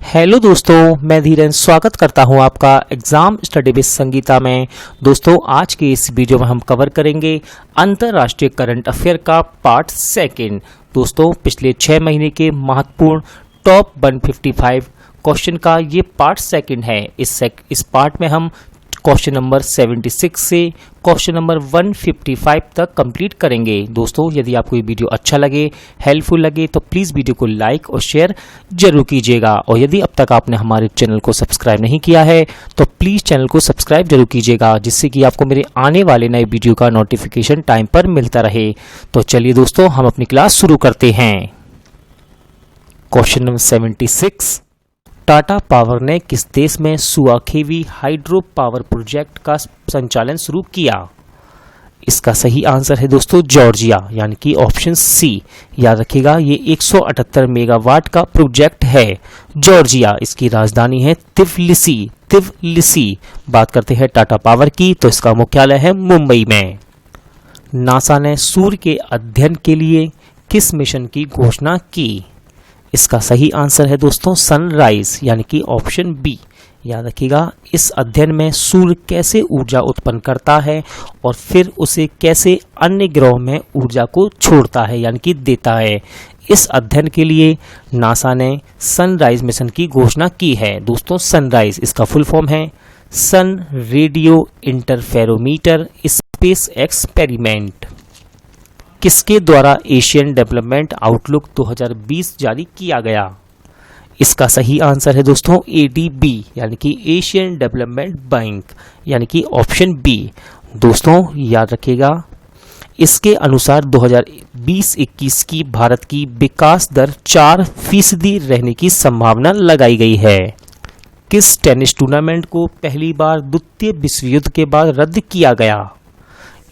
Hello दोस्तों, मैं धीरेन स्वागत करता हूं आपका एग्जाम स्टडी विद संगीता में। दोस्तों, आज के इस वीडियो में हम कवर करेंगे अंतर्राष्ट्रीय करंट अफेयर का पार्ट सेकंड। दोस्तों, पिछले 6 महीने के महत्वपूर्ण टॉप 155 क्वेश्चन का ये पार्ट सेकंड है। इस पार्ट में हम क्वेश्चन नंबर 76 से क्वेश्चन नंबर 155 तक कंप्लीट करेंगे। दोस्तों, यदि आपको ये वीडियो अच्छा लगे, हेल्पफुल लगे तो प्लीज़ वीडियो को लाइक और शेयर जरूर कीजिएगा। और यदि अब तक आपने हमारे चैनल को सब्सक्राइब नहीं किया है तो प्लीज़ चैनल को सब्सक्राइब जरूर कीजिएगा, जिससे कि आपको मेरे आने वाले नए वीडियो का नोटिफिकेशन टाइम पर मिलता रहे। तो चलिए दोस्तों, हम अपनी क्लास शुरू करते हैं। क्वेश्चन नंबर 76, टाटा पावर ने किस देश में सुआखेवी हाइड्रो पावर प्रोजेक्ट का संचालन शुरू किया? इसका सही आंसर है दोस्तों जॉर्जिया, यानी कि ऑप्शन सी। याद रखिएगा, ये 178 मेगावाट का प्रोजेक्ट है। जॉर्जिया, इसकी राजधानी है तिफलिसी। बात करते हैं टाटा पावर की, तो इसका मुख्यालय है मुंबई में। नासा ने सूर्य के अध्ययन के लिए किस मिशन की घोषणा की? इसका सही आंसर है दोस्तों सनराइज, यानी कि ऑप्शन बी। याद रखिएगा, इस अध्ययन में सूर्य कैसे ऊर्जा उत्पन्न करता है और फिर उसे कैसे अन्य ग्रहों में ऊर्जा को छोड़ता है, यानी कि देता है। इस अध्ययन के लिए नासा ने सनराइज मिशन की घोषणा की है। दोस्तों, सनराइज इसका फुल फॉर्म है सन रेडियो इंटरफेरोमीटर स्पेस एक्सपेरिमेंट। किसके द्वारा एशियन डेवलपमेंट आउटलुक 2020 जारी किया गया? इसका सही आंसर है दोस्तों ADB, यानी कि एशियन डेवलपमेंट बैंक, यानी कि ऑप्शन बी। दोस्तों, याद रखिएगा, इसके अनुसार 2020-21 की भारत की विकास दर 4% रहने की संभावना लगाई गई है। किस टेनिस टूर्नामेंट को पहली बार द्वितीय विश्व युद्ध के बाद रद्द किया गया?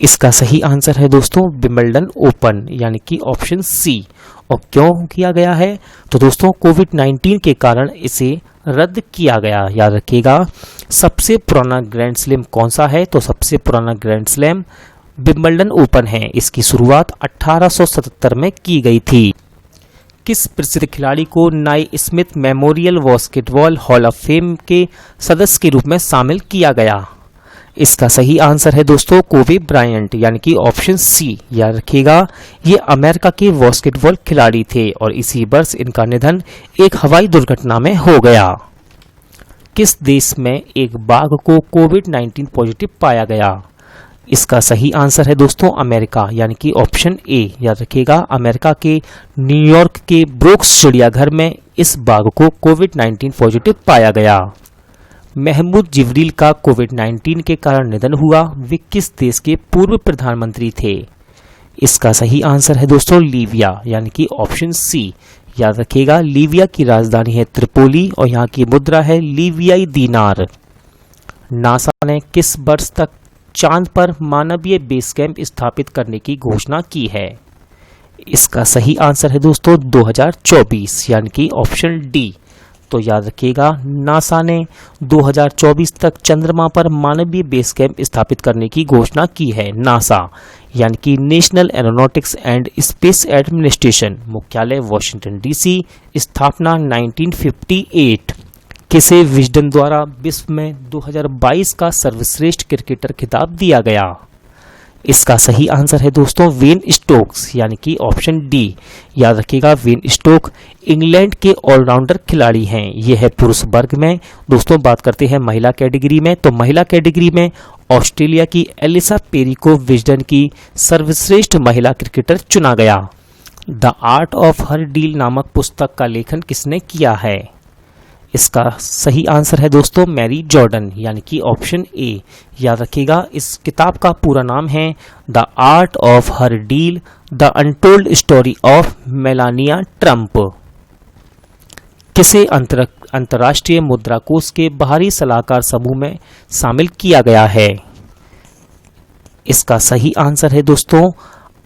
इसका सही आंसर है दोस्तों विंबलडन ओपन, यानी कि ऑप्शन सी। और क्यों किया गया है? तो दोस्तों, कोविड-19 के कारण इसे रद्द किया गया। याद रखिएगा, सबसे पुराना ग्रैंड स्लैम कौन सा है? तो सबसे पुराना ग्रैंड स्लैम विंबलडन ओपन है। इसकी शुरुआत 1877 में की गई थी। किस प्रसिद्ध खिलाड़ी को नाई Smith memorial basketball hall of fame के सदस्य के रूप में शामिल किया गया? इसका सही आंसर है दोस्तों कोबी ब्रायंट, यानी कि ऑप्शन सी। याद रखिएगा, ये अमेरिका के बास्केटबॉल खिलाड़ी थे और इसी वर्ष इनका निधन एक हवाई दुर्घटना में हो गया। किस देश में एक बाघ को कोविड-19 पॉजिटिव पाया गया? इसका सही आंसर है दोस्तों अमेरिका, यानी कि ऑप्शन ए। याद रखिएगा, अमेरिका के न्यूयॉर्क के ब्रोक्स चिड़ियाघर में इस बाघ को कोविड-19 पॉजिटिव पाया गया। महमूद जिब्रील का कोविड-19 के कारण निधन हुआ। वे किस देश के पूर्व प्रधानमंत्री थे? इसका सही आंसर है दोस्तों लीबिया, यानी कि ऑप्शन सी। याद रखिएगा, लीबिया की राजधानी है त्रिपोली और यहाँ की मुद्रा है लीबियाई दीनार। नासा ने किस वर्ष तक चांद पर मानवीय बेस कैंप स्थापित करने की घोषणा की है? इसका सही आंसर है दोस्तों 2024, यानी कि ऑप्शन डी। तो याद रखिएगा, नासा ने 2024 तक चंद्रमा पर मानवीय बेस कैंप स्थापित करने की घोषणा की है। नासा, यानी कि national aeronautics and space administration, मुख्यालय वॉशिंगटन DC, स्थापना 1958। किसे विजडन द्वारा विश्व में 2022 का सर्वश्रेष्ठ क्रिकेटर खिताब दिया गया? इसका सही आंसर है दोस्तों वेन स्टोक्स, यानी कि ऑप्शन डी। याद रखिएगा, वेन स्टोक इंग्लैंड के ऑलराउंडर खिलाड़ी हैं। यह है पुरुष वर्ग में। दोस्तों, बात करते हैं महिला कैटेगरी में, तो महिला कैटेगरी में ऑस्ट्रेलिया की एलिसा पेरी को विजडन की सर्वश्रेष्ठ महिला क्रिकेटर चुना गया। The art of her deal नामक पुस्तक का लेखन किसने किया है? इसका सही आंसर है दोस्तों मैरी जॉर्डन, यानी कि ऑप्शन ए। याद रखिएगा, इस किताब का पूरा नाम है the art of her deal, the untold story of Melania Trump. किसे अंतर्राष्ट्रीय मुद्रा कोष के बाहरी सलाहकार समूह में शामिल किया गया है? इसका सही आंसर है दोस्तों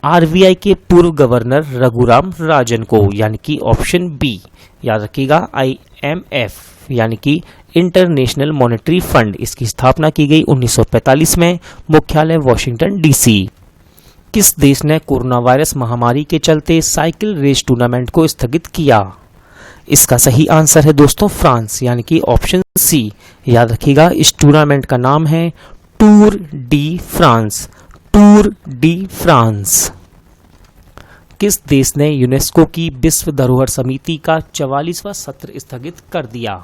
RBI के पूर्व गवर्नर रघुराम राजन को, यानी कि ऑप्शन बी। याद रखिएगा, IMF, यानी कि इंटरनेशनल मॉनेटरी फंड, इसकी स्थापना की गई 1945 में, मुख्यालय वॉशिंगटन DC। किस देश ने कोरोना वायरस महामारी के चलते साइकिल रेस टूर्नामेंट को स्थगित किया? इसका सही आंसर है दोस्तों फ्रांस, यानी कि ऑप्शन सी। याद रखिएगा इस टूर्नामेंट का नाम है Tour de France, Tour de France. किस देश ने यूनेस्को की विश्व धरोहर समिति का 44वां सत्र स्थगित कर दिया?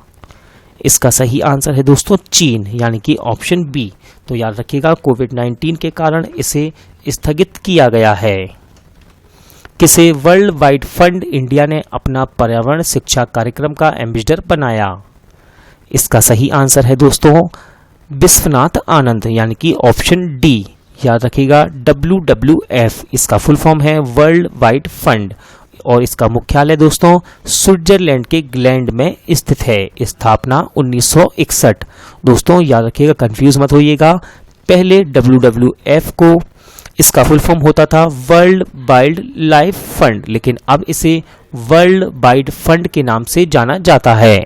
इसका सही आंसर है दोस्तों चीन, यानी कि ऑप्शन बी। तो याद रखिएगा कोविड-19 के कारण इसे स्थगित किया गया है। किसे वर्ल्ड वाइड फंड इंडिया ने अपना पर्यावरण शिक्षा कार्यक्रम का एम्बेसडर बनाया? इसका सही आंसर है दोस्तों विश्वनाथ आनंद, यानी कि ऑप्शन डी। याद रखिएगा WWF इसका फुल फॉर्म है वर्ल्ड वाइड फंड और इसका मुख्यालय दोस्तों स्विट्जरलैंड के ग्लैंड में स्थित है। स्थापना 1961। दोस्तों याद रखिएगा कंफ्यूज मत होइएगा, पहले WWF को इसका फुल फॉर्म होता था वर्ल्ड वाइल्ड लाइफ फंड, लेकिन अब इसे वर्ल्ड वाइड फंड के नाम से जाना जाता है।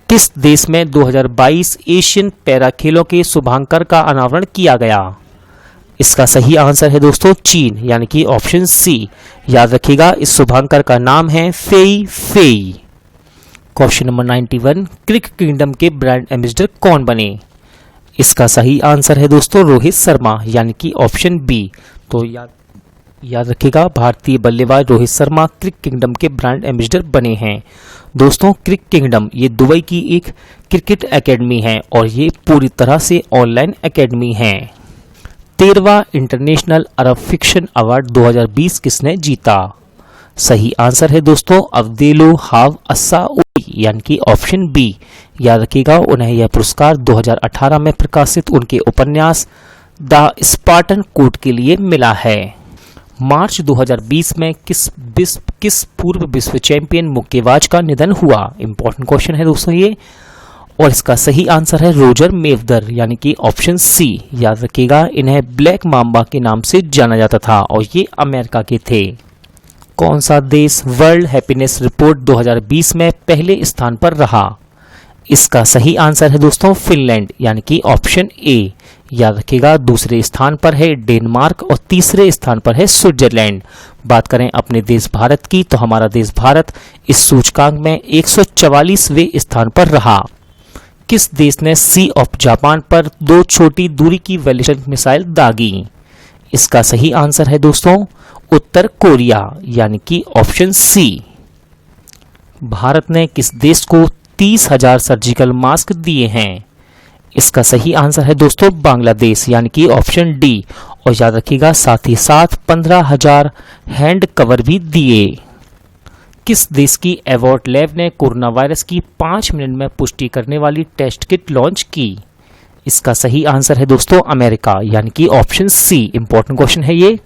किस देश में 2022 एशियन पैरा खेलों के शुभांकर का अनावरण किया गया? इसका सही आंसर है दोस्तों चीन, यानी कि ऑप्शन सी। याद रखिएगा इस शुभांकर का नाम है फेई फेई। क्वेश्चन नंबर 91, क्रिक किंगडम के ब्रांड एम्बेसडर कौन बने? इसका सही आंसर है दोस्तों रोहित शर्मा, यानी कि ऑप्शन बी। तो याद रखिएगा भारतीय बल्लेबाज रोहित शर्मा क्रिक किंगडम के ब्रांड एम्बेसडर बने हैं। दोस्तों क्रिक किंगडम ये दुबई की एक क्रिकेट एकेडमी है और ये पूरी तरह से ऑनलाइन एकेडमी है। 13वां इंटरनेशनल अरब फिक्शन अवार्ड 2020 किसने जीता? सही आंसर है दोस्तों अब्देलो हाव अस्साउई, यानी कि ऑप्शन बी। याद रखिएगा उन्हें यह पुरस्कार 2018 में प्रकाशित उनके उपन्यास द स्पार्टन कोड के लिए मिला है। मार्च 2020 में किस पूर्व विश्व चैंपियन मुक्केबाज का निधन हुआ? इंपॉर्टेंट क्वेश्चन है दोस्तों ये, और इसका सही आंसर है रोजर मेवदर, यानी कि ऑप्शन सी। याद रखिएगा इन्हें ब्लैक माम्बा के नाम से जाना जाता था और ये अमेरिका के थे। कौन सा देश वर्ल्ड हैप्पीनेस रिपोर्ट 2020 में पहले स्थान पर रहा? इसका सही आंसर है दोस्तों फिनलैंड, यानी कि ऑप्शन ए। याद रखिएगा दूसरे स्थान पर है डेनमार्क और तीसरे स्थान पर है स्विट्जरलैंड। बात करें अपने देश भारत की तो हमारा देश भारत इस सूचकांक में 144वें स्थान पर रहा। किस देश ने सी ऑफ जापान पर 2 छोटी दूरी की बैलिस्टिक मिसाइल दागी? इसका सही आंसर है दोस्तों उत्तर कोरिया, यानी कि ऑप्शन सी। भारत ने किस देश को 30,000 सर्जिकल मास्क दिए हैं? इसका सही आंसर है दोस्तों बांग्लादेश, यानी कि ऑप्शन डी। और याद रखिएगा साथ ही साथ 15,000 हैंड कवर भी दिए। किस देश की एवॉर्ड लैब ने कोरोना वायरस की 5 मिनट में पुष्टि करने वाली टेस्ट किट लॉन्च की? इसका सही आंसर है दोस्तों अमेरिका, यानी कि ऑप्शन सी। इंपॉर्टेंट क्वेश्चन है ये।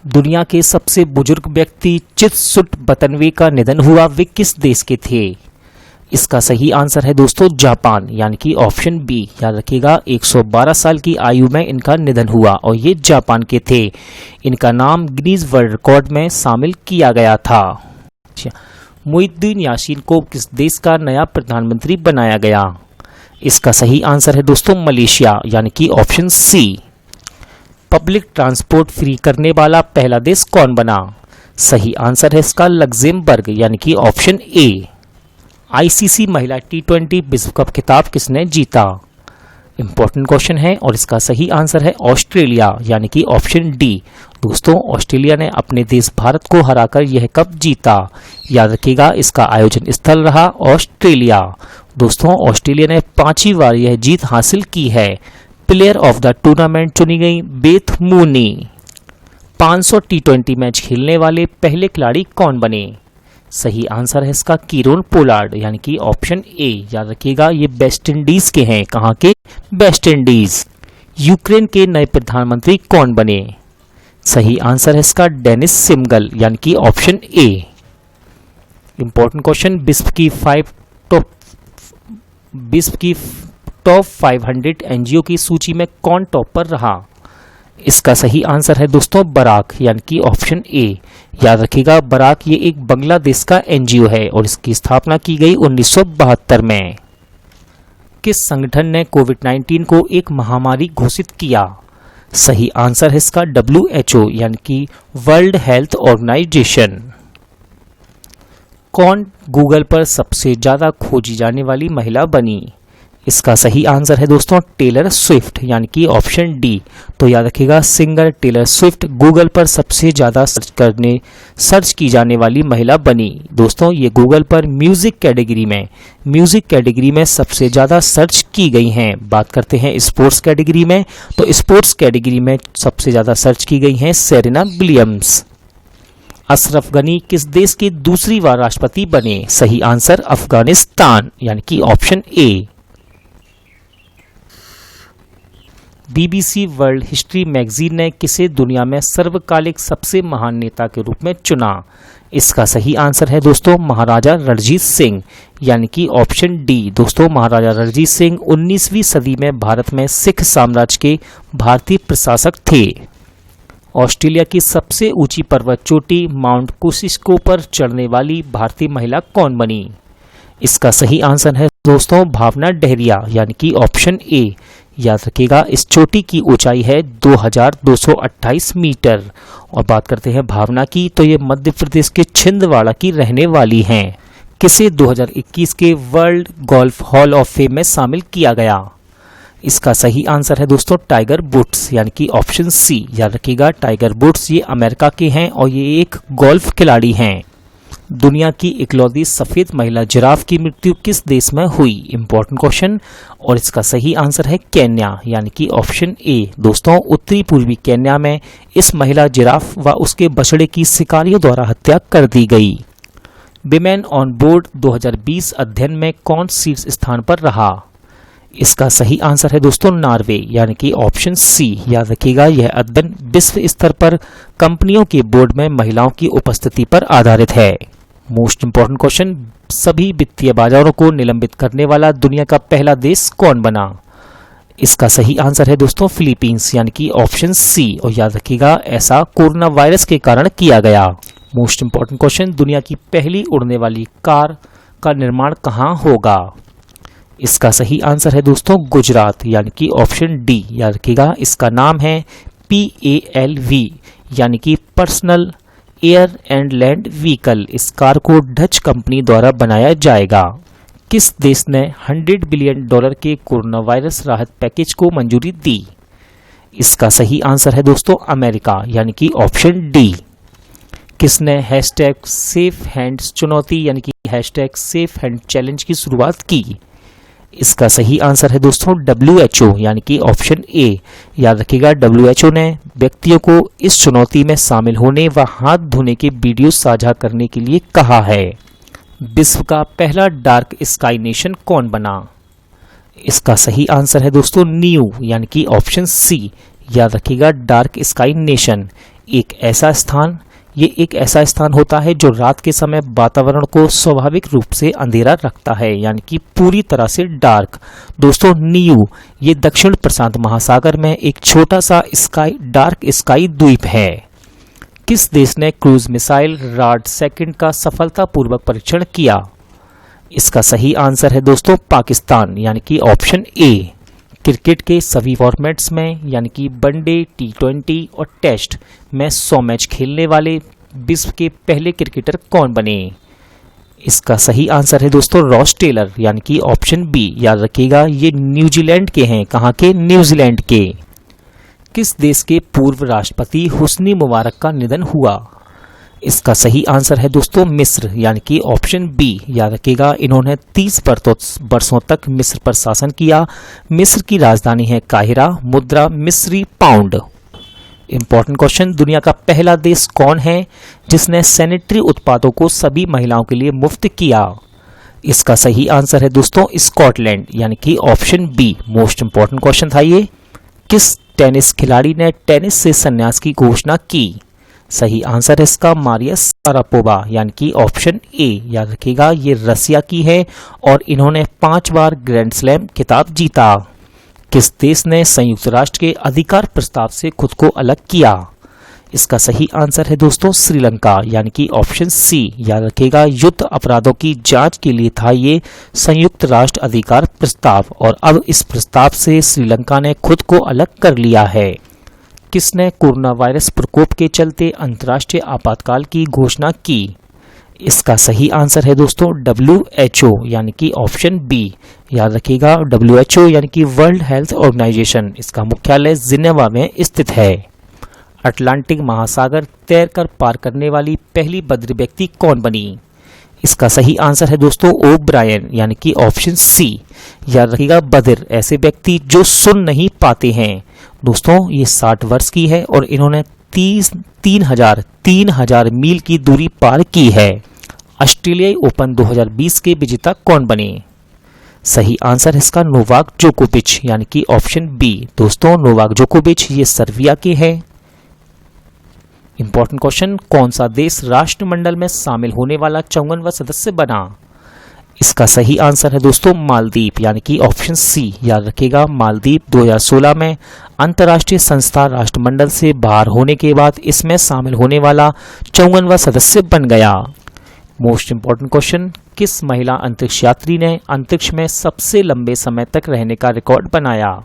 दुनिया के सबसे बुजुर्ग व्यक्ति चित्सुट बतनवे का निधन हुआ, वे किस देश के थे? इसका सही आंसर है दोस्तों जापान, यानी कि ऑप्शन बी। याद रखिएगा 112 साल की आयु में इनका निधन हुआ और ये जापान के थे। इनका नाम गिनीज वर्ल्ड रिकॉर्ड में शामिल किया गया था। मुइनुद्दीन यासीन को किस देश का नया प्रधानमंत्री बनाया गया? इसका सही आंसर है दोस्तों मलेशिया, यानी कि option C. Public transport free करने वाला पहला देश कौन बना? सही आंसर है इसका लग्जमबर्ग, यानी कि ऑप्शन ए। आईसीसी महिला T20 विश्व कप खिताब किसने जीता? इंपॉर्टेंट क्वेश्चन है और इसका सही आंसर है ऑस्ट्रेलिया, यानी कि ऑप्शन डी। दोस्तों ऑस्ट्रेलिया ने अपने देश भारत को हराकर यह कप जीता। याद रखिएगा इसका आयोजन स्थल रहा ऑस्ट्रेलिया। दोस्तों ऑस्ट्रेलिया ने 5वीं बार यह जीत हासिल की है। प्लेयर ऑफ द टूर्नामेंट चुनी गई बेथ मूनी। 500 T20 मैच खेलने वाले पहले खिलाड़ी कौन बने? सही आंसर है इसका कीरोन पोलार्ड, यानी कि ऑप्शन ए। याद रखिएगा ये वेस्ट इंडीज के हैं। कहां के? West Indies. यूक्रेन के नए प्रधानमंत्री कौन बने? सही आंसर है इसका डेनिस सिमगल, यानी कि ऑप्शन ए। इंपॉर्टेंट क्वेश्चन विश्व की टॉप 500 एनजीओ की सूची में कौन टॉप पर रहा? इसका सही आंसर है दोस्तों बराक, यानी कि ऑप्शन ए। याद रखिएगा बराक ये एक बांग्लादेश का एनजीओ है और इसकी स्थापना की गई 1972 में। किस संगठन ने कोविड-19 को एक महामारी घोषित किया? सही आंसर है इसका WHO, यानी कि वर्ल्ड हेल्थ ऑर्गेनाइजेशन। कौन गूगल पर सबसे ज्यादा खोजी जाने वाली महिला बनी? इसका सही आंसर है दोस्तों टेलर स्विफ्ट, यानी कि ऑप्शन डी। तो याद रखिएगा, सिंगर टेलर स्विफ्ट गूगल पर सबसे ज्यादा सर्च की जाने वाली महिला बनी। दोस्तों ये गूगल पर म्यूजिक कैटेगरी में सबसे ज्यादा सर्च की गई हैं। बात करते हैं स्पोर्ट्स कैटेगरी में, तो स्पोर्ट्स कैटेगरी में सबसे ज्यादा सर्च की गई हैं सेरेना विलियम्स। अशरफ गनी किस देश के दूसरी बार राष्ट्रपति बने? सही आंसर अफगानिस्तान, यानी कि option A. BBC world history magazine ने किसे दुनिया में सर्वकालिक सबसे महान नेता के रूप में चुना? इसका सही आंसर है दोस्तों महाराजा रणजीत सिंह, यानी कि ऑप्शन डी। दोस्तों महाराजा रणजीत सिंह 19वीं सदी में भारत में सिख साम्राज्य के भारतीय प्रशासक थे। ऑस्ट्रेलिया की सबसे ऊंची पर्वत चोटी माउंट कोसिस्को पर चढ़ने वाली भारतीय महिला कौन बनी? इसका सही आंसर है दोस्तों भावना डेहरिया, यानी कि ऑप्शन ए। याद रखिएगा, इस चोटी की ऊंचाई है 2228 मीटर। और बात करते हैं भावना की, तो ये मध्य प्रदेश के छिंदवाड़ा की रहने वाली हैं। किसे 2021 के world golf hall of fame में शामिल किया गया? इसका सही आंसर है दोस्तों टाइगर वुड्स, यानी कि ऑप्शन सी। याद रखिएगा, टाइगर वुड्स ये अमेरिका के हैं और ये एक गोल्फ खिलाड़ी हैं। दुनिया की इकलौती सफेद महिला जिराफ की मृत्यु किस देश में हुई? Important question. और इसका सही आंसर है केन्या, यानी कि ऑप्शन ए। दोस्तों उत्तरी पूर्वी केन्या में इस महिला जिराफ व उसके बछड़े की शिकारियों द्वारा हत्या कर दी गई। विमेन ऑन बोर्ड 2020 अध्ययन में कौन शीर्ष स्थान पर रहा? इसका सही आंसर है दोस्तों नॉर्वे, यानी कि ऑप्शन सी। याद रखिएगा, यह अध्ययन विश्व स्तर पर कंपनियों के बोर्ड में महिलाओं की उपस्थिति पर आधारित है। मोस्ट इंपॉर्टेंट क्वेश्चन, सभी वित्तीय बाजारों को निलंबित करने वाला दुनिया का पहला देश कौन बना? इसका सही आंसर है दोस्तों फिलीपींस, यानी कि ऑप्शन सी। और याद रखिएगा, ऐसा कोरोना वायरस के कारण किया गया। मोस्ट इंपॉर्टेंट क्वेश्चन, दुनिया की पहली उड़ने वाली कार का निर्माण कहाँ होगा? इसका सही आंसर है दोस्तों गुजरात, यानी कि ऑप्शन डी। याद रखिएगा, इसका नाम है PALV, यानी कि personal air and land vehicle. इस कार को डच कंपनी द्वारा बनाया जाएगा। किस देश ने $100 बिलियन के कोरोना वायरस राहत पैकेज को मंजूरी दी? इसका सही आंसर है दोस्तों अमेरिका, यानी कि ऑप्शन डी। किसने #सेफ हैंड्स चुनौती, यानी कि #सेफ हैंड चैलेंज की शुरुआत की? इसका सही आंसर है दोस्तों WHO, यानी कि ऑप्शन ए। याद रखिएगा, WHO ने व्यक्तियों को इस चुनौती में शामिल होने व हाथ धोने के वीडियो साझा करने के लिए कहा है। विश्व का पहला डार्क स्काई नेशन कौन बना? इसका सही आंसर है दोस्तों न्यू, यानी कि ऑप्शन सी। याद रखिएगा, डार्क स्काई नेशन ये एक ऐसा स्थान होता है जो रात के समय वातावरण को स्वाभाविक रूप से अंधेरा रखता है, यानी कि पूरी तरह से डार्क। दोस्तों न्यू ये दक्षिण प्रशांत महासागर में एक छोटा सा डार्क स्काई द्वीप है। किस देश ने क्रूज मिसाइल राड सेकंड का सफलतापूर्वक परीक्षण किया? इसका सही आंसर है दोस्तों पाकिस्तान, यानी कि ऑप्शन ए। क्रिकेट के सभी फॉर्मेट्स में, यानी कि वनडे, T20 और टेस्ट में 100 मैच खेलने वाले विश्व के पहले क्रिकेटर कौन बने? इसका सही आंसर है दोस्तों रॉस टेलर, यानी कि ऑप्शन बी। याद रखिएगा, ये न्यूजीलैंड के हैं। कहाँ के? न्यूजीलैंड के। किस देश के पूर्व राष्ट्रपति हुस्नी मुबारक का निधन हुआ? इसका सही आंसर है दोस्तों मिस्र, यानी कि ऑप्शन बी। याद रखिएगा, इन्होंने 30 वर्षों तक मिस्र पर शासन किया। मिस्र की राजधानी है काहिरा। मुद्रा मिस्री पाउंड। इंपॉर्टेंट क्वेश्चन, दुनिया का पहला देश कौन है जिसने सैनिटरी उत्पादों को सभी महिलाओं के लिए मुफ्त किया? इसका सही आंसर है दोस्तों स्कॉटलैंड, यानी कि option B. Most important question था ये। किस टेनिस खिलाड़ी ने टेनिस से संन्यास की घोषणा की? सही आंसर है इसका मारिया शारापोवा, यानी कि ऑप्शन ए। याद रखिएगा, ये रसिया की है और इन्होंने 5 बार ग्रैंड स्लैम खिताब जीता। किस देश ने संयुक्त राष्ट्र के अधिकार प्रस्ताव से खुद को अलग किया? इसका सही आंसर है दोस्तों श्रीलंका, यानी कि ऑप्शन सी। याद रखिएगा, युद्ध अपराधों की जांच के लिए था ये संयुक्त राष्ट्र अधिकार प्रस्ताव और अब इस प्रस्ताव से श्रीलंका ने खुद को अलग कर लिया है। किसने कोरोना वायरस प्रकोप के चलते अंतर्राष्ट्रीय आपातकाल की घोषणा की? इसका सही आंसर है दोस्तों WHO यानी कि ऑप्शन बी। याद रखिएगा WHO यानी कि वर्ल्ड हेल्थ ऑर्गेनाइजेशन, इसका मुख्यालय जिनेवा में स्थित है। अटलांटिक महासागर तैरकर पार करने वाली पहली बद्री व्यक्ति कौन बनी? इसका सही आंसर है दोस्तों ओब्रायन यानी कि ऑप्शन सी। याद रखिएगा बधिर ऐसे व्यक्ति जो सुन नहीं पाते हैं। दोस्तों ये 60 वर्ष की है और इन्होंने 3000 मील की दूरी पार की है। ऑस्ट्रेलियाई ओपन 2020 के विजेता कौन बने? सही आंसर है इसका नोवाक जोकोविच यानी कि ऑप्शन बी। दोस्तों नोवाक जोकोविच ये सर्बिया के हैं। इंपॉर्टेंट क्वेश्चन, कौन सा देश राष्ट्रमंडल में शामिल होने वाला 54वां सदस्य बना? इसका सही आंसर है दोस्तों मालदीव यानी कि ऑप्शन सी। याद रखिएगा मालदीव 2016 में अंतर्राष्ट्रीय संस्था राष्ट्रमंडल से बाहर होने के बाद इसमें शामिल होने वाला 54वां सदस्य बन गया। मोस्ट इंपॉर्टेंट क्वेश्चन, किस महिला अंतरिक्ष यात्री ने अंतरिक्ष में सबसे लंबे समय तक रहने का रिकॉर्ड बनाया?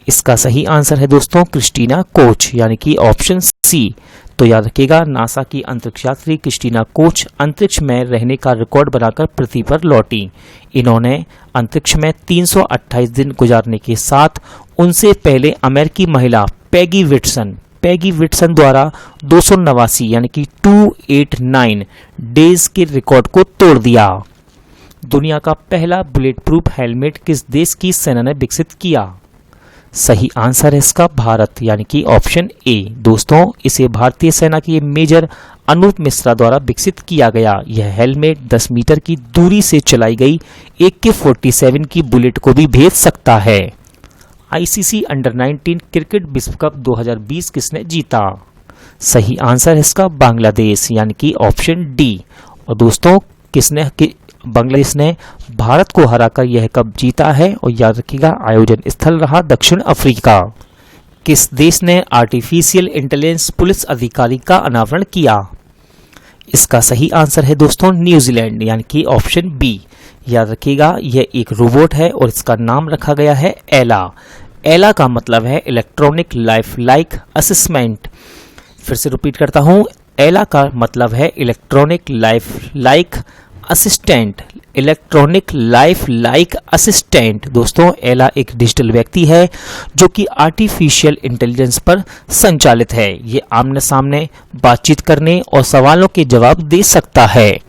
इसका सही आंसर है दोस्तों क्रिस्टीना कोच यानी कि ऑप्शन सी। तो याद रखिएगा नासा की अंतरिक्ष यात्री क्रिस्टीना कोच अंतरिक्ष में रहने का रिकॉर्ड बनाकर पृथ्वी पर लौटी। इन्होंने अंतरिक्ष में 328 दिन गुजारने के साथ उनसे पहले अमेरिकी महिला पैगी विटसन द्वारा 289 यानी कि 289 डेज के रिकॉर्ड को तोड़ दिया। दुनिया का पहला बुलेट प्रूफ हेलमेट किस देश की सेना ने विकसित किया? सही आंसर है इसका भारत यानी कि ऑप्शन ए। दोस्तों इसे भारतीय सेना के मेजर अनूप मिश्रा द्वारा विकसित किया गया। यह हेलमेट 10 मीटर की दूरी से चलाई गई AK-47 की बुलेट को भी भेज सकता है। ICC अंडर 19 क्रिकेट विश्व कप 2020 किसने जीता? सही आंसर है इसका बांग्लादेश यानी कि ऑप्शन डी। और दोस्तों बांग्लादेश ने भारत को हराकर यह कप जीता है। और याद रखिएगा आयोजन स्थल रहा दक्षिण अफ्रीका। किस देश ने आर्टिफिशियल इंटेलिजेंस पुलिस अधिकारी का अनावरण किया? इसका सही आंसर है दोस्तों न्यूजीलैंड यानी कि ऑप्शन बी। याद रखिएगा यह एक रोबोट है और इसका नाम रखा गया है एला। एला का मतलब है इलेक्ट्रॉनिक लाइफ लाइक असेसमेंट। फिर से रिपीट करता हूं, एला का मतलब है इलेक्ट्रॉनिक लाइफ लाइक असिस्टेंट। दोस्तों एला एक डिजिटल व्यक्ति है जो कि आर्टिफिशियल इंटेलिजेंस पर संचालित है। ये आमने सामने बातचीत करने और सवालों के जवाब दे सकता है।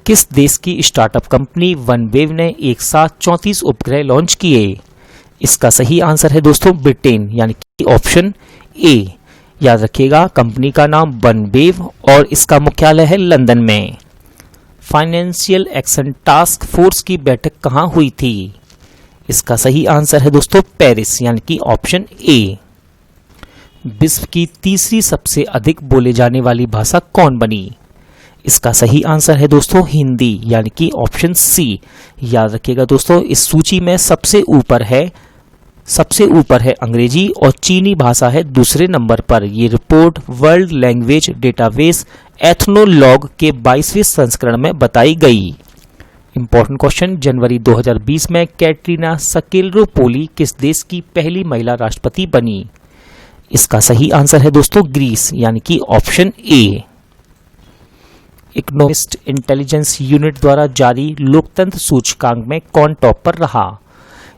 किस देश की स्टार्टअप कंपनी वनवेव ने एक साथ 34 उपग्रह लॉन्च किए? इसका सही आंसर है दोस्तों ब्रिटेन यानी कि ऑप्शन ए। याद रखिएगा कंपनी का नाम वनवेव और इसका मुख्यालय है लंदन में। फाइनेंशियल एक्शन टास्क फोर्स की बैठक कहां हुई थी? इसका सही आंसर है दोस्तों पेरिस यानी कि ऑप्शन ए। विश्व की तीसरी सबसे अधिक बोले जाने वाली भाषा कौन बनी? इसका सही आंसर है दोस्तों हिंदी यानी कि ऑप्शन सी। याद रखिएगा दोस्तों इस सूची में सबसे ऊपर है अंग्रेजी और चीनी भाषा है दूसरे नंबर पर। ये report world language database Ethnologue के 22वें संस्करण में बताई गई। इंपॉर्टेंट क्वेश्चन, जनवरी 2020 में कैटरीना सकेल्रोपोली किस देश की पहली महिला राष्ट्रपति बनी? इसका सही आंसर है दोस्तों ग्रीस यानी कि option A. Economist intelligence unit द्वारा जारी लोकतंत्र सूचकांक में कौन टॉप पर रहा?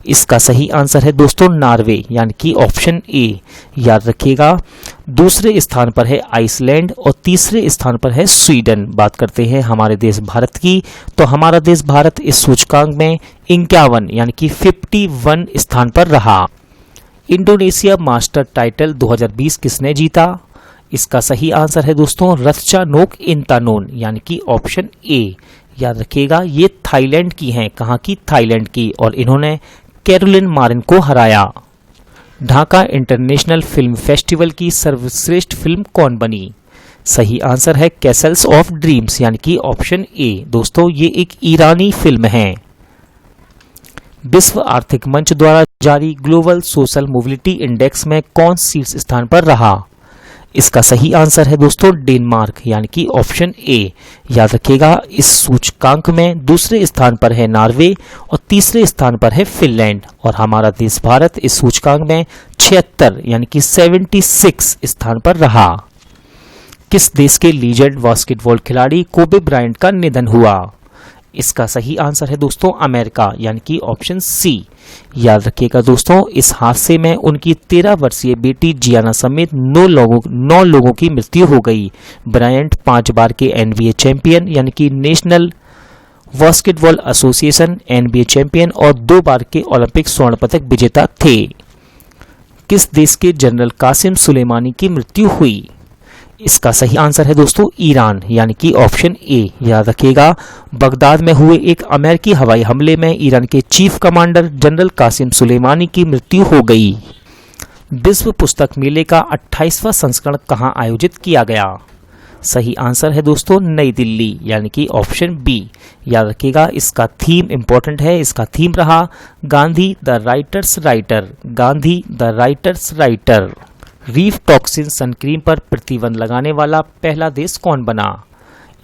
इसका सही आंसर है दोस्तों नॉर्वे यानी कि ऑप्शन ए। याद रखिएगा दूसरे स्थान पर है आइसलैंड और तीसरे स्थान पर है स्वीडन। बात करते हैं हमारे देश भारत की, तो हमारा देश भारत इस सूचकांक में 51 यानी कि 51 स्थान पर रहा। इंडोनेशिया मास्टर टाइटल 2020 किसने जीता? इसका सही आंसर है दोस्तों रत्चानोक इंतानोन यानी कि ऑप्शन ए। याद रखिएगा ये थाईलैंड की हैं। कहाँ की? थाईलैंड की। और इन्होंने कैरोलिन मारिन को हराया। ढाका इंटरनेशनल फिल्म फेस्टिवल की सर्वश्रेष्ठ फिल्म कौन बनी? सही आंसर है कैसल्स ऑफ ड्रीम्स यानी कि ऑप्शन ए। दोस्तों ये एक ईरानी फिल्म है। विश्व आर्थिक मंच द्वारा जारी ग्लोबल सोशल मोबिलिटी इंडेक्स में कौन शीर्ष स्थान पर रहा? इसका सही आंसर है दोस्तों डेनमार्क यानी कि ऑप्शन ए। याद रखिएगा इस सूचकांक में दूसरे स्थान पर है नॉर्वे और तीसरे स्थान पर है फिनलैंड। और हमारा देश भारत इस सूचकांक में 76 यानी कि 76 स्थान पर रहा। किस देश के लीजेंड बास्केटबॉल खिलाड़ी कोबे ब्रायंट का निधन हुआ? इसका सही आंसर है दोस्तों अमेरिका, यानी कि ऑप्शन सी। याद रखिएगा दोस्तों, इस हादसे में उनकी 13 वर्षीय बेटी जियाना समेत 9 लोगों की मृत्यु हो गई। ब्रायंट 5 बार के NBA चैंपियन, यानी कि national basketball association NBA champion और 2 बार के ओलंपिक स्वर्ण पदक विजेता थे। किस देश के जनरल कासिम सुलेमानी की मृत्यु हुई? इसका सही आंसर है दोस्तों ईरान, यानी कि ऑप्शन ए। याद रखिएगा, बगदाद में हुए एक अमेरिकी हवाई हमले में ईरान के chief commander general Qasem Soleimani की मृत्यु हो गई। विश्व पुस्तक मेले का 28वां संस्करण कहां आयोजित किया गया? सही आंसर है दोस्तों नई दिल्ली, यानी कि ऑप्शन बी। याद रखिएगा, इसका थीम इंपॉर्टेंट है। इसका थीम रहा Gandhi the writers writer, Gandhi the writers writer. Reef toxin suncream पर प्रतिबंध लगाने वाला पहला देश कौन बना?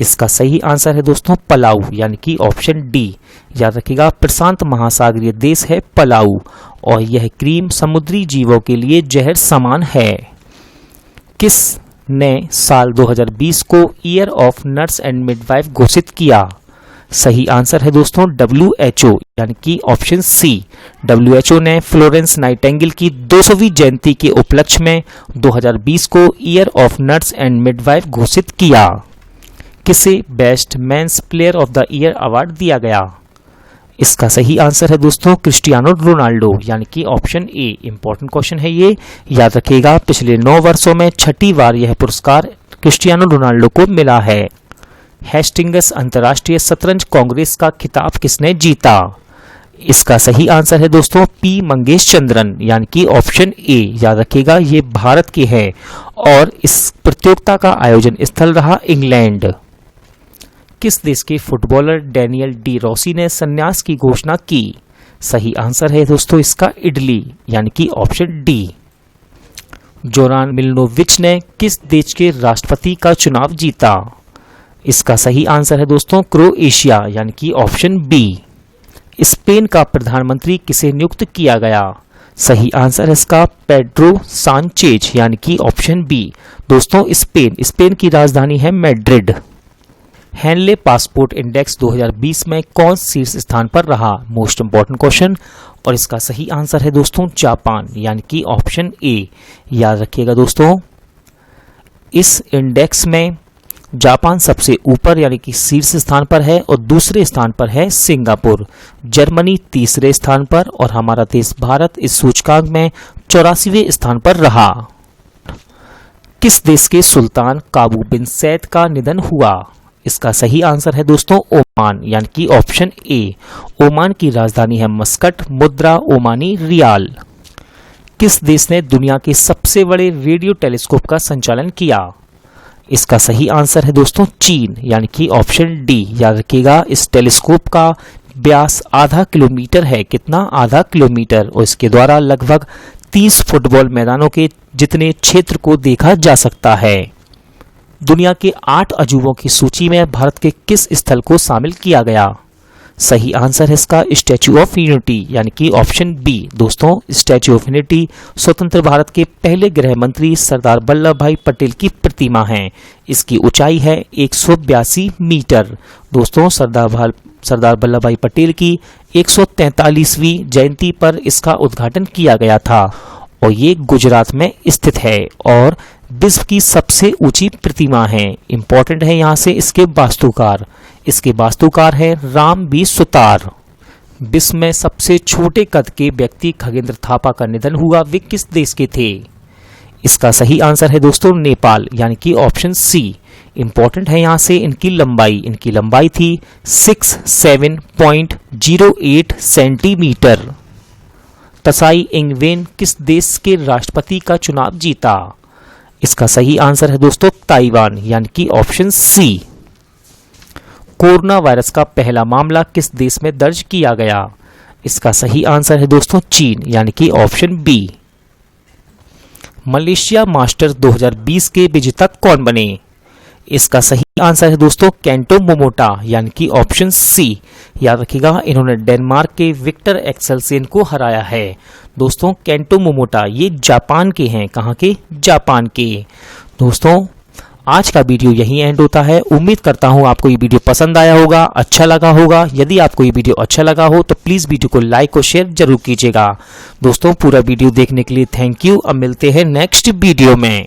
इसका सही आंसर है दोस्तों पलाऊ, यानी कि ऑप्शन डी। याद रखिएगा, प्रशांत महासागरीय देश है पलाऊ और यह क्रीम समुद्री जीवों के लिए जहर समान है। किस ने साल 2020 को year of nurse and midwife घोषित किया? सही आंसर है दोस्तों WHO, यानी कि ऑप्शन सी। WHO ने फ्लोरेंस नाइटिंगेल की 200वीं जयंती के उपलक्ष्य में 2020 को year of nurse and midwife घोषित किया। किसे best men's player of the year award दिया गया? इसका सही आंसर है दोस्तों क्रिस्टियानो रोनाल्डो, यानी कि ऑप्शन ए। इंपॉर्टेंट क्वेश्चन है ये, याद रखिएगा। पिछले 9 वर्षों में 6ठी बार यह पुरस्कार क्रिस्टियानो रोनाल्डो को मिला है। हेस्टिंग्स अंतर्राष्ट्रीय शतरंज कांग्रेस का खिताब किसने जीता? इसका सही आंसर है दोस्तों पी मंगेश चंद्रन, यानी कि ऑप्शन ए। याद रखिएगा, ये भारत के हैं और इस प्रतियोगिता का आयोजन स्थल रहा इंग्लैंड। किस देश के फुटबॉलर डैनियल डी रॉसी ने संन्यास की घोषणा की? सही आंसर है दोस्तों इसका इटली, यानी कि ऑप्शन डी। जोरान मिलनोविच ने किस देश के राष्ट्रपति का चुनाव जीता? इसका सही आंसर है दोस्तों क्रोएशिया, यानी कि ऑप्शन बी। स्पेन का प्रधानमंत्री किसे नियुक्त किया गया? सही आंसर है इसका पेड्रो सांचेज, यानी कि ऑप्शन बी। दोस्तों स्पेन की राजधानी है मैड्रिड। हेनले पासपोर्ट इंडेक्स 2020 में कौन शीर्ष स्थान पर रहा? मोस्ट इंपॉर्टेंट क्वेश्चन, और इसका सही आंसर है दोस्तों जापान, यानी कि ऑप्शन ए। याद रखिएगा दोस्तों, इस इंडेक्स में जापान सबसे ऊपर यानी कि शीर्ष स्थान पर है और दूसरे स्थान पर है सिंगापुर। जर्मनी तीसरे स्थान पर और हमारा देश भारत इस सूचकांक में 84वें स्थान पर रहा। किस देश के सुल्तान काबू बिन सैद का निधन हुआ? इसका सही आंसर है दोस्तों ओमान, यानी कि ऑप्शन ए। ओमान की राजधानी है मस्कट, मुद्रा ओमानी रियाल। किस देश ने दुनिया के सबसे बड़े रेडियो टेलीस्कोप का संचालन किया? इसका सही आंसर है दोस्तों चीन, यानी कि ऑप्शन डी। याद रखिएगा, इस टेलीस्कोप का व्यास आधा किलोमीटर है। कितना? आधा किलोमीटर, और इसके द्वारा लगभग 30 फुटबॉल मैदानों के जितने क्षेत्र को देखा जा सकता है। दुनिया के 8 अजूबों की सूची में भारत के किस स्थल को शामिल किया गया? सही आंसर है इसका स्टैच्यू ऑफ यूनिटी, यानी कि ऑप्शन बी। दोस्तों स्टैच्यू ऑफ यूनिटी स्वतंत्र भारत के पहले गृह मंत्री सरदार वल्लभ भाई पटेल की प्रतिमा है। इसकी ऊंचाई है 182 मीटर। दोस्तों सरदार वल्लभ भाई पटेल की 143वीं जयंती पर इसका उद्घाटन किया गया था और ये गुजरात में स्थित है और विश्व की सबसे ऊंची प्रतिमा है। इंपॉर्टेंट है यहाँ से इसके वास्तुकार। इसके वास्तुकार है राम बी सुतार। विश्व में सबसे छोटे कद के व्यक्ति खगेंद्र थापा का निधन हुआ। वे किस देश के थे? इसका सही आंसर है दोस्तों नेपाल, यानी कि ऑप्शन सी। इंपॉर्टेंट है यहाँ से इनकी लंबाई थी 67.08 सेंटीमीटर। तसाई इंगवेन किस देश के राष्ट्रपति का चुनाव जीता? इसका सही आंसर है दोस्तों ताइवान, यानी कि ऑप्शन सी। कोरोना वायरस का पहला मामला किस देश में दर्ज किया गया? इसका सही आंसर है दोस्तों चीन, यानी कि ऑप्शन बी। मलेशिया मास्टर्स 2020 के विजेता कौन बने? इसका सही आंसर है दोस्तों केंटो मोमोटा, यानी कि ऑप्शन सी। याद रखिएगा, इन्होंने डेनमार्क के विक्टर एक्सेलसेन को हराया है। दोस्तों केंटो मोमोटा ये जापान के हैं। कहाँ के? जापान के। दोस्तों आज का वीडियो यहीं एंड होता है। उम्मीद करता हूं आपको ये वीडियो पसंद आया होगा, अच्छा लगा होगा। यदि आपको ये वीडियो अच्छा लगा हो तो प्लीज वीडियो को लाइक और शेयर जरूर कीजिएगा। दोस्तों पूरा वीडियो देखने के लिए थैंक यू। अब मिलते हैं नेक्स्ट वीडियो में।